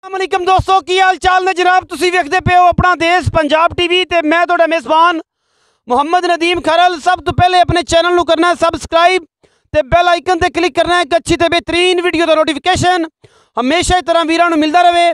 अस्सलामुअलैकुम दोस्तों की हाल चाल ने जनाब तुसी वेखदे पे हो अपना देश पंजाब टीवी ते मैं तुहाडा मेज़बान मुहम्मद नदीम खरल। सब तो पहले अपने चैनल को करना है सबसक्राइब ते बेल आइकन ते क्लिक करना है एक अच्छी ते बेहतरीन वीडियो का नोटिफिकेशन हमेशा इस तरह वीरां नूं मिलता रहे।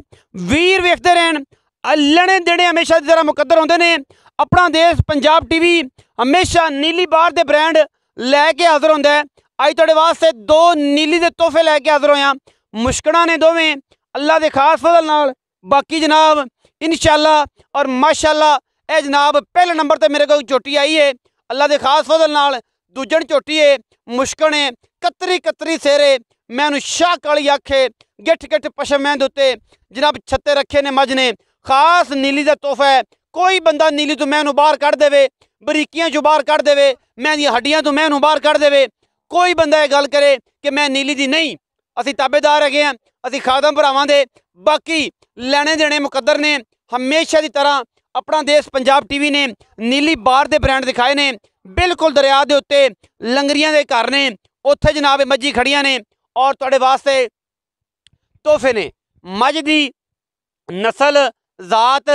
वीर वेखते रहन लने देने हमेशा की तरह मुकद्दर होंदे ने। अपना देश पंजाब टीवी हमेशा नीली बार दे ब्रांड लैके हाजिर होंदा है। अज तुहाडे वास्ते दो नीली दे तोहफे लैके हाजिर होया। मुश्कड़ा ने दोवें अल्लाह के खास फजल नाल। बाकी जनाब इंशाअल्लाह और माशाअल्लाह ए जनाब पहले नंबर पर मेरे को झोटी आई है अल्लाह के खास फजल नाल। दूजन झोटी है मुश्कड़ है कतरी कतरी सेरे मैनू शाह काली आखे गिठ गिठ पशम मैं उत्ते जनाब छत्ते रखे ने मज ने। खास नीली का तोहफा है। कोई बंदा नीली तो मैनू बाहर कढ़ देवे बरीकियां चो बाहर कढ़ देवे मैं दी हड्डियां तो मैनू बाहर कढ़ देवे। कोई बंदा ये गल करे कि मैं नीली दी नहीं असी ताबेदार है हैं असी खादम भरावां दे। बाकी लेने देने मुकद्दर ने हमेशा की तरह अपना देश पंजाब टीवी ने नीली बार के ब्रांड दिखाए ने। बिल्कुल दरिया के उत्ते लंगरियां के घर ने उत्थे जनाब मज्जी खड़ियां ने और तुहाडे वास्ते तोहफे ने। मज की नस्ल जात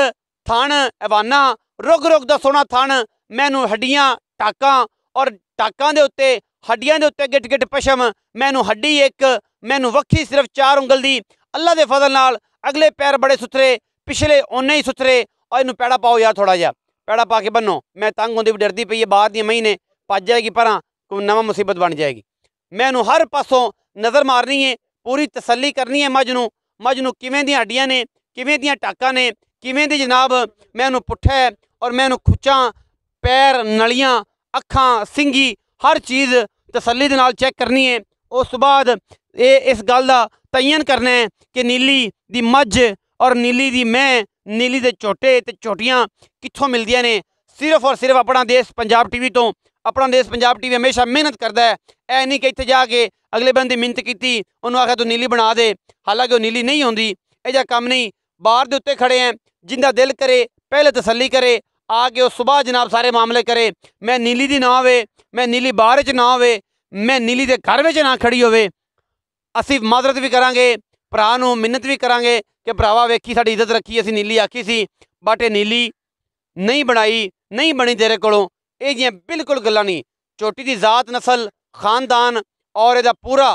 थण एवाना रुग रुग का सोहना थण मैनू हड्डियां टाकां और टाकां दे उत्ते हड्डियां दे उत्ते गिट गिट पशम मैनू हड्डी एक मैनू वक्खी सिर्फ 4 उंगल दी। अल्लाह के फजल नाल अगले पैर बड़े सुथरे पिछले ओने ही सुथरे। और इनू पैड़ा पाओ यार थोड़ा जहा पैड़ा पा के बनो मैं तंग होंदी भी डरदी पई है बाहर दी महीने भज जाएगी पर कोई नवा मुसीबत बन जाएगी। मैनू हर पासों नज़र मारनी है पूरी तसल्ली करनी है। मज नू किवें दी हड्डियां ने किवें दियां टाकां ने किवें दी जनाब मैनू पुट्ठा है और मैनू खुच्चां पैर नलियां अखां सिंगी हर चीज़ तसल्ली दे नाल चैक करनी है। उस तो बाद इस गल का तयन करना है कि नीली दी मज और नीली दी मैं नीली दे झोटे ते झोटियां कित्थों मिलदियां ने। सिर्फ और सिर्फ अपना देश पंजाब टीवी तो। अपना देश पंजाब टीवी हमेशा मेहनत करता है। ऐ नहीं कि इत्थे जाके अगले बंदे मिन्नत की उन्होंने आखिया तू नीली बना दे हालांकि वह नीली नहीं होंदी। यह जा कम नहीं बाहर के उत्ते खड़े हैं जिंदा दिल करे पहले तसल्ली करे आके उस सुबह जनाब सारे मामले करे। मैं नीली दी ना होवे मैं नीली बाहर च ना होवे मैं नीली दे घर में ना खड़ी होवे असी माजरत भी करांगे भरा नूं मिन्नत भी करांगे कि भरावा वेखी साडी इज्जत रखी असी नीली आखी सी बट ये नीली नहीं बनाई नहीं बनी तेरे कोलों। ये जियां बिल्कुल गल्लां नहीं। झोटी की जात नस्ल खानदान और यदा पूरा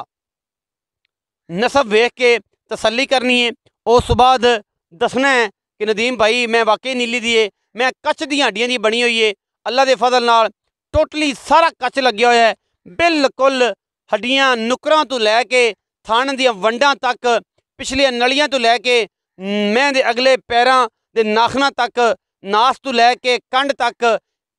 नसब वेख के तसल्ली करनी है। उस तो बाद दसना है कि नदीम भाई मैं वाकई नीली दी है मैं कच दी हड्डियां दी बनी हुई है। अल्लाह के फजल नाल टोटली सारा कच लग्या होया है बिल्कुल हड्डियां नुकरां तो लैके थण दी वंडां तक पिछलियां नलियां तो लैके मैं दे अगले पैरां दे नाखना तक नास तो लैके कंड तक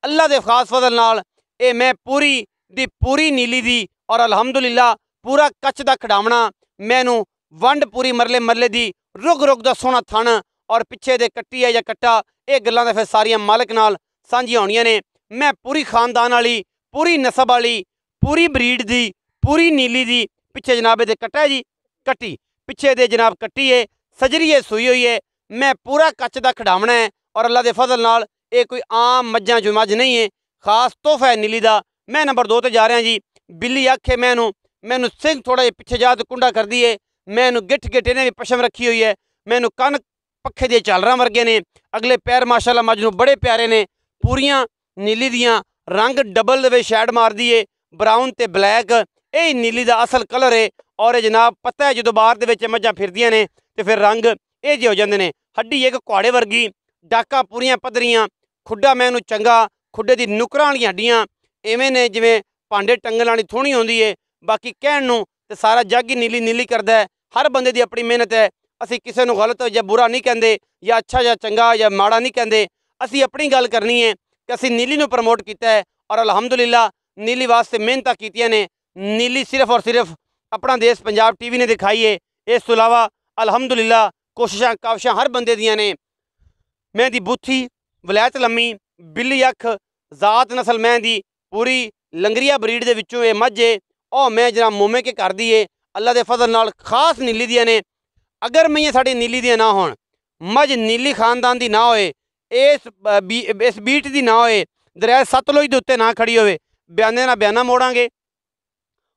अल्लाह के खास फजल नाल ये मैं पूरी दी पूरी नीली दी और अलहमदुलिल्लाह पूरा कच का खिडावना मैनू वंड पूरी मरले मरले दी रुग रुग का सोहना थण और पिछे दे कट्टी है या कट्टा ये गल्लां तो फिर सारियां मालिक नाल सांझियां होणियां ने। मैं पूरी खानदान वाली पूरी नसब वाली पूरी ब्रीड दी पूरी नीली दी पिछे जनाब दे कट्टा है जी कट्टी पिछे दे जनाब कट्टी है सजरी है सुई हुई है मैं पूरा कच का खिडावना है और अल्लाह के फजल नाल ये कोई आम मज्जां जो मज नहीं है खास तोहफा है नीली का। मैं नंबर 2 ते जा रहा जी। बिल्ली आखे मैनू सिंह थोड़ा जिहा पिछे जा तो कुंडा कर दी है मैनू गिठ गिठ इन्हें भी पशम रखी हुई है मैनू कन पखे दिए झालरां वर्गे ने अगले पैर माशाअल्लाह मज नूं बड़े प्यारे ने पूरियां नीली दियां रंग डबल दे छैड मार दी है ब्राउन ते ब्लैक यही नीली का असल कलर है। और जनाब पता है जो बाहर दे मज्जां फिरदियां ने तो फिर रंग ये जे हो जाते हैं। हड्डी एक घोड़े वर्गी डाका पूरियां पद्धरियां खुड्डा मैनू चंगा खुड्डे की नुकरां वाली हड्डियां इवें ने जिवें भांडे टंगण वाली थोड़ी होंदी है। बाकी कहण नूं ते सारा जग ही नीली नीली करदा है। हर बंदे की अपनी मेहनत है असी किसी नूं गलत या बुरा नहीं कहते या अच्छा या चंगा या माड़ा नहीं कहते। असी अपनी गल करनी है कि असी नीली नूं प्रमोट किया है और अलहमदुलिल्लाह नीली वास्ते मेहनत कीतियां ने। नीली सिर्फ और सिर्फ अपना देश पंजाब टीवी ने दिखाई है। इस तो इलावा अलहमदुलिल्लाह कोशिशां काविशां हर बंदे दियां ने। मैं दी बुथी वलैत लम्मी बिल्ली अख जात नस्ल मैं दी पूरी लंगरिया ब्रीड दे विचों ये मझ है और मैं जनाब मोमे के घर दी है अल्लाह के फजल नाल खास नीली दियां ने। अगर मैं साड़ी नीली दियां ना होण मझ नीली खानदान दी ना होए इस बीट दी ना होए दरिया सतलुज के उत्ते ना खड़ी होवे बयाने ना बयाना मोड़ांगे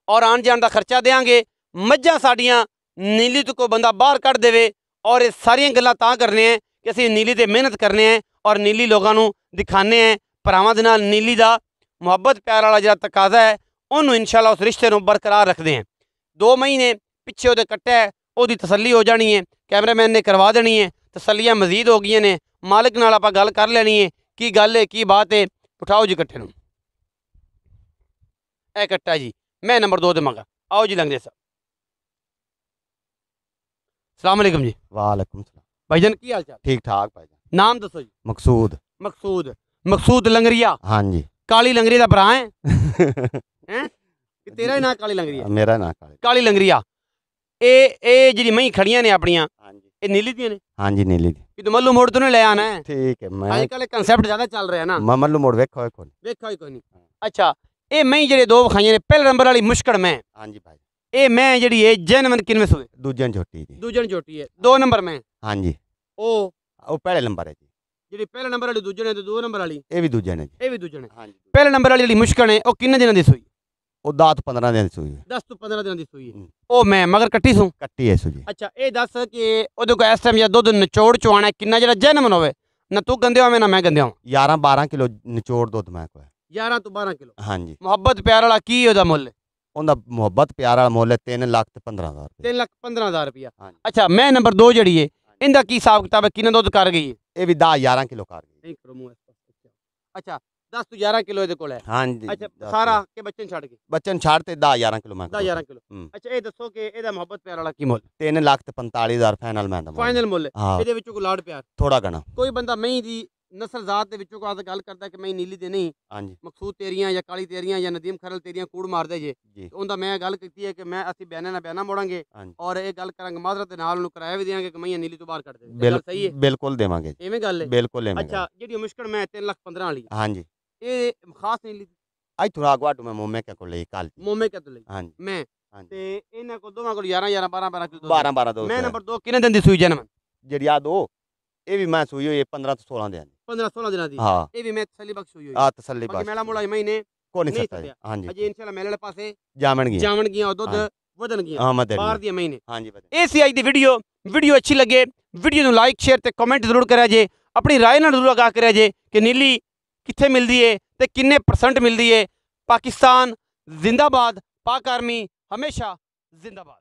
और आन जान का खर्चा देंगे। मझां साड़ियाँ नीली तो कोई बंदा बाहर कढ़ देवे और ये सारियां गल्लां तां करने हैं कि ਅਸੀਂ ਨੀਲੀ ਤੇ ਮਿਹਨਤ ਕਰਨੇ हैं और नीली लोगों ਨੂੰ ਦਿਖਾਣੇ हैं ਭਰਾਵਾਂ ਦੇ ਨਾਲ नीली ਦਾ ਮੁਹੱਬਤ ਪਿਆਰ ਵਾਲਾ ਜਿਹੜਾ ਤਕਾਜ਼ਾ ਹੈ ਉਹਨੂੰ ਇਨਸ਼ਾਅੱਲਾ ਉਸ ਰਿਸ਼ਤੇ ਨੂੰ ਬਰਕਰਾਰ ਰੱਖਦੇ हैं 2 ਮਹੀਨੇ ਪਿੱਛੇ ਉਹਦੇ ਕੱਟਿਆ ਹੈ ਉਹਦੀ ਤਸੱਲੀ ਹੋ ਜਾਣੀ ਹੈ ਕੈਮਰਾਮੈਨ ਨੇ ਕਰਵਾ ਦੇਣੀ ਹੈ ਤਸੱਲੀਆਂ ਮਜ਼ੀਦ ਹੋ ਗਈਆਂ ਨੇ ਮਾਲਕ ਨਾਲ ਆਪਾਂ ਗੱਲ ਕਰ ਲੈਣੀ ਹੈ ਕੀ ਗੱਲ ਹੈ ਕੀ ਬਾਤ ਹੈ ਉਠਾਓ ਜੀ ਕੱਟੇ ਨੂੰ ਇਹ ਕੱਟਾ ਜੀ मैं नंबर 2 ਦੇ ਮਗਰ आओ जी लंगदे साहब सलाम अलैकुम जी वालेकुम सलाम भाईजान की हाल चाल ठीक ठाक भाईजान नाम दसो जी मकसूद मकसूद मकसूद लंगरिया हाँ जी काली लंगरी का भरा है हैं कि तेरा ही नाम काली लंगरिया मेरा ना काली लंगरिया ए जी मई खड़ियां ने अपनियां हाँ जी ये नीली दी ने हाँ जी नीली दी कि तो मल्लू मोड़ तो नहीं ले आना है ठीक है मैं आजकल कंसेप्ट ज्यादा चल रहा है ना मल्लू मोड़ वेखो कोई देखा ही कोई नहीं अच्छा ये मई जेडे 2 विखाइयां ने पहले नंबर वाली मुश्किल मैं हाँ जी भाई ये मैं जेडी है जैनवन किनवे सुए दूजन छोटी जी दूजन छोटी है 2 नंबर में हाँ जी ओ पहले नंबर है जी जेडी पहले नंबर वाली दूजन है तो 2 नंबर वाली ये भी दूजन है जी ये भी दूजन है हाँ जी पहले नंबर वाली जेडी मुश्किल है ओ किन्ने दिनां दी सुई वो 10-15 दिन सुई 10 ਤੋਂ 15 ਦਿਨਾਂ ਦੀ ਸੂਈ ਹੈ ਉਹ ਮੈਂ ਮਗਰ ਕੱਟੀ ਸੂ कट्टी है सुजी ਅੱਛਾ ਇਹ ਦੱਸ ਕਿ ਉਹਦੇ ਕੋਲ ਇਸ ਟਾਈਮ ਜਾਂ ਦੁੱਧ ਨਿਚੋੜ ਚਵਾਣਾ ਕਿੰਨਾ ਜਿਹੜਾ ਜਨਮਨ ਹੋਵੇ ਨਾ ਤੂੰ ਗੰਦੇ ਹੋਵੇਂ ਨਾ ਮੈਂ ਗੰਦੇ ਹੋਵਾਂ 11-12 ਕਿਲੋ ਨਿਚੋੜ ਦੁੱਧ ਮੈਂ ਕੋਲ 11 ਤੋਂ 12 ਕਿਲੋ हाँ जी ਮੁਹੱਬਤ ਪਿਆਰ ਵਾਲਾ ਕੀ ਉਹਦਾ ਮੁੱਲ ਉਹਦਾ ਮੁਹੱਬਤ ਪਿਆਰ ਵਾਲਾ ਮੁੱਲ 3,15,000 ਰੁਪਏ 3,15,000 ਰੁਪਇਆ ਹਾਂਜੀ। ਅੱਛਾ ਮੈਂ ਨੰਬਰ 2 ਜਿਹੜੀ ਹੈ ਇਹਦਾ ਕੀ ਹਿਸਾਬ ਕਿਤਾਬ ਹੈ ਕਿੰਨਾ ਦੁੱਧ ਕਰ ਗਈ ਹੈ ਇਹ ਵੀ 10-11 ਕਿਲੋ ਕਰ ਗਈ ਨਹੀਂ ਕਰੋ ਮੂੰਹ ਇਸ ਪਾਸੇ ਅੱਛਾ 10 ਤੋਂ 11 ਕਿਲੋ ਇਹਦੇ ਕੋਲ ਹੈ हाँ जी ਅੱਛਾ ਸਾਰਾ ਕਿ ਬੱਚੇ ਛੱਡ ਕੇ बच्चन छाड़ते 10-11 किलो मैं 10 11 ਕਿਲੋ ਹੂੰ। ਅੱਛਾ ਇਹ ਦੱਸੋ ਕਿ ਇਹਦਾ ਮੁਹੱਬਤ ਪਿਆਰ ਵਾਲਾ ਕੀ ਮੁੱਲ 3,45,000 फाइनल मैं दवां ਫਾਈਨਲ ਮੁੱਲ हाँ ਇਹਦੇ ਵਿੱਚੋਂ ਕੋਈ ਲਾੜ ਪਿਆਰ थोड़ा घना ਕੋਈ ਬੰਦਾ ਮਹੀਂ ਦੀ ਨਸਲ ਜ਼ਾਤ ਦੇ ਵਿੱਚੋਂ ਕੋਈ ਗੱਲ ਕਰਦਾ ਕਿ ਮੈਂ ਨੀਲੀ ਦੇ ਨਹੀਂ हाँ जी ਮਕਸੂਦ ਤੇਰੀਆਂ ਜਾਂ ਕਾਲੀ ਤੇਰੀਆਂ ਜਾਂ ਨਦੀਮ ਖਰਲ ਤੇਰੀਆਂ ਕੂੜ ਮਾਰਦੇ ਜੇ जी ਉਹਦਾ ਮੈਂ ਗੱਲ ਕੀਤੀ ਹੈ ਕਿ ਮੈਂ ਅਸੀਂ ਬਿਆਨਾਂ ਨਾਲ ਬਿਆਨਾ ਮੋੜਾਂਗੇ हाँ जी ਔਰ ਇਹ ਗੱਲ ਕਰਾਂਗੇ ਮਾਜ਼ਰਤ ਦੇ ਨਾਲ ਉਹਨੂੰ ਕਿਰਾਇਆ ਵੀ ਦੇਵਾਂਗੇ ਕਿ ਮੈਂ ਨੀਲੀ ਤੋਂ ਬਾਹਰ ਕੱਢ ਦੇ ਇਹ ਗੱਲ ਸਹੀ ਹੈ बिल्कुल देवांगे जी, ਐਵੇਂ ਗੱਲ ਹੈ बिल्कुल लेवांगे ਅੱਛਾ ਜਿਹੜੀ ਮੁਸ਼ਕਲ ਮੈਂ 3,15,000 ਵਾਲੀ हाँ जी ਇਹ ਖਾਸ ਨੀਲੀ आई थोड़ा अगवाटू में मोमे के को ले काल ਮੋਮੇ ਕਦ ਲਈ हाँ जी ਮੈਂ हाँ जी ਤੇ ਇਹਨਾਂ ਕੋਲ ਦੋਵਾਂ ਕੋਲ 11 11 12 12 ਕਿਲੋ 12 दो ਮੈਂ ਨੰਬਰ 2 ਕਿੰਨੇ ਦਿਨ ਦੀ ਸੂਈ ਜਨਮ ਜਿਹੜੀ ਆ ਦੋ ਇਹ ਵੀ ਮੈਂ ਸੂਈ ਹੋਈ 15 ਤੋਂ 16 ਦੇ 15 16 ਦਿਨਾਂ ਦੀ ਹਾਂ ਇਹ ਵੀ ਮੈਂ ਤਸੱਲੀ ਬਖਸ਼ ਹੋਈ ਹੋਈ ਆ ਤਸੱਲੀ ਬਾਕੀ ਬਸ ਮੇਲਾ ਮੋਲਾ ਮਹੀਨੇ ਕੋ ਨਹੀਂ ਨਹੀਂ ਸਕਦਾ ਛੱਡਿਆ। ਹਾਂਜੀ ਅਜੇ ਇਨਸ਼ਾਅੱਲਾ ਮੇਲੇ ਵਾਲੇ ਪਾਸੇ ਜਾਮਣ ਗਿਆ ਜਾਵਣ ਗਈਆਂ ਉਹ ਦੁੱਧ ਹਾਂ। ਵਧਣ ਗਈਆਂ ਹਾਂ ਮਤ ਬਾਹਰ ਦੀਆਂ ਮਹੀਨੇ ਹਾਂਜੀ ਬਸ ਇਹ ਸੀ ਅੱਜ ਦੀ ਵੀਡੀਓ ਅੱਛੀ ਲੱਗੇ ਵੀਡੀਓ ਨੂੰ ਲਾਈਕ ਸ਼ੇਅਰ ਤੇ ਕਮੈਂਟ ਜ਼ਰੂਰ ਕਰਿਆ ਜੇ ਆਪਣੀ ਰਾਏ ਨਾਲ ਜ਼ਰੂਰ ਆਗਾਹ ਕਰਿਆ ਜੇ ਕਿ ਨੀਲੀ ਕਿੱਥੇ ਮਿਲਦੀ ਏ ਤੇ ਕਿੰਨੇ % ਮਿਲਦੀ ਏ ਪਾਕਿਸਤਾਨ ਜ਼ਿੰਦਾਬਾਦ ਪਾਕ ਆਰਮੀ ਹਮੇਸ਼ਾ ਜ਼ਿੰਦਾਬਾਦ।